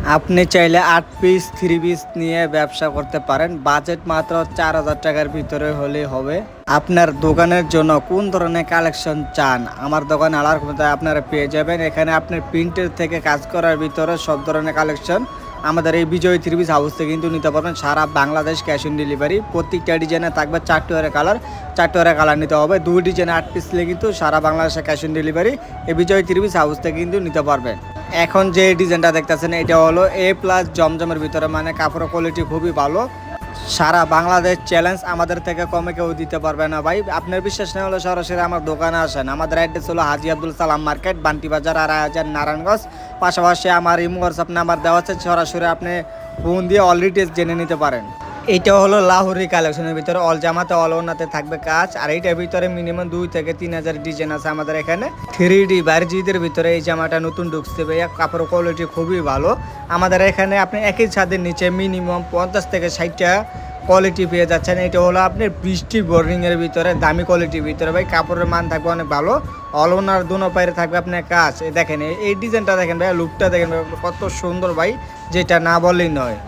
আপনি চাইলে ৮ piece 3 piece নিয়ে ব্যবসা করতে পারেন। বাজেট মাত্র ৪,০০০ টাকার ভিতরে হলেই হবে। আপনার দোকানের জন্য কোন ধরনের কালেকশন চান, আমার দোকানে আলার ক্ষমতায় আপনারা পেয়ে যাবেন। এখানে আপনার প্রিন্টের থেকে কাজ করার ভিতরে সব ধরনের কালেকশন আমাদের এই বিজয় 3 পিস হাউস থেকে কিন্তু নিতে পারবেন। সারা বাংলাদেশ ক্যাশ অন ডেলিভারি। প্রত্যেকটা ডিজাইনে থাকবে 4টি করে কালার, 4টি করে কালার নিতে হবে। 2 ডিজাইনে 8 পিস নিলে কিন্তু সারা বাংলাদেশে ক্যাশ অন ডেলিভারি এই বিজয় 3 পিস হাউস থেকে কিন্তু নিতে পারবেন। এখন যে ডিজাইনটা দেখতেছেন এটা হলো A+ জমজমের ভিতরে, মানে কাপড়ের কোয়ালিটি খুবই ভালো। সারা বাংলাদেশ চ্যালেঞ্জ, আমাদের থেকে কমে কেউ দিতে পারবে না ভাই। আপনার বিশ্বাস না হলে সরাসরি আমার দোকানে আসেন। আমাদের অ্যাড্রেস হলো হাজী আব্দুল সালাম মার্কেট, বান্টি বাজার, আড়াইহাজার, নারায়ণগঞ্জ। পাশাপাশি আমার ইমো হোয়াটসঅ্যাপ নাম্বার দেওয়া আছে, সরাসরি আপনি ফোন দিয়ে অল ডিটেলস জেনে নিতে পারেন। এইটা হলো লাহোরি কালেকশনের ভিতরে, অল জামাতে অল ওনাতে থাকবে কাজ। আর এইটার ভিতরে মিনিমাম 2 থেকে 3,000 ডিজাইন আছে আমাদের এখানে। 3D বার্জিদের ভিতরে এই জামাটা নতুন ঢুকছে ভাইয়া, কাপড়ের কোয়ালিটি খুবই ভালো। আমাদের এখানে আপনি একই ছাদের নিচে মিনিমাম 50 থেকে 60টা কোয়ালিটি পেয়ে যাচ্ছেন। এটা হলো আপনার বৃষ্টি বোর্ডিংয়ের ভিতরে, দামি কোয়ালিটির ভিতরে ভাই। কাপড়ের মান থাকবে অনেক ভালো, অল ওনার দুনো পায়ে থাকবে আপনার কাজ। দেখেন এই ডিজাইনটা দেখেন ভাই, লুকটা দেখেন ভাই, কত সুন্দর ভাই, যেটা না বললেই নয়।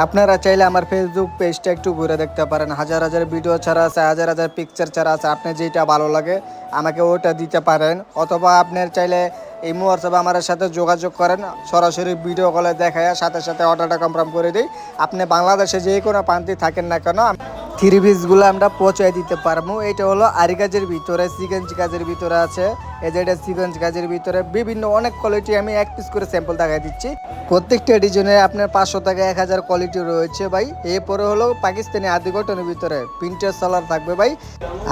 আপনারা চাইলে আমার ফেসবুক পেজটা একটু ঘুরে দেখতে পারেন। হাজার হাজার ভিডিও ছাড়া আছে, হাজার হাজার পিকচার ছাড়া আছে। আপনি যেটা ভালো লাগে আমাকে ওটা দিতে পারেন, অথবা আপনার চাইলে ইমো হোয়াটসঅ্যাপে আমার সাথে যোগাযোগ করেন। সরাসরি ভিডিও কলে দেখায় সাথে সাথে অর্ডারটা কনফার্ম করে দিই। আপনি বাংলাদেশে যে কোনো প্রান্তে থাকেন না কেন, 3 পিসগুলো আমরা পৌঁছায় দিতে পারবো। এটা হলো আরি কাজের ভিতরে, সিকোয়েন্স কাজের ভিতরে আছে। এই যে এটা সিকোয়েন্স কাজের ভিতরে বিভিন্ন অনেক কোয়ালিটি, আমি 1 পিস করে স্যাম্পল দেখাই দিচ্ছি। প্রত্যেকটা ডিজাইনে আপনার 500 থেকে 1000 কোয়ালিটি রয়েছে ভাই। এরপরে হলো পাকিস্তানি আদি কটনের ভিতরে প্রিন্টের সালোয়ার থাকবে ভাই।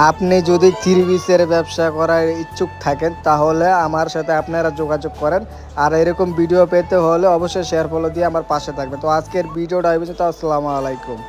আপনি যদি 3 পিসের ব্যবসা করার ইচ্ছুক থাকেন তাহলে আমার সাথে আপনারা যোগাযোগ করেন। আর এরকম ভিডিও পেতে হলে অবশ্যই শেয়ার ফলো দিয়ে আমার পাশে থাকবে। তো আজকের ভিডিওটা এই পর্যন্ত। আসসালামু আলাইকুম।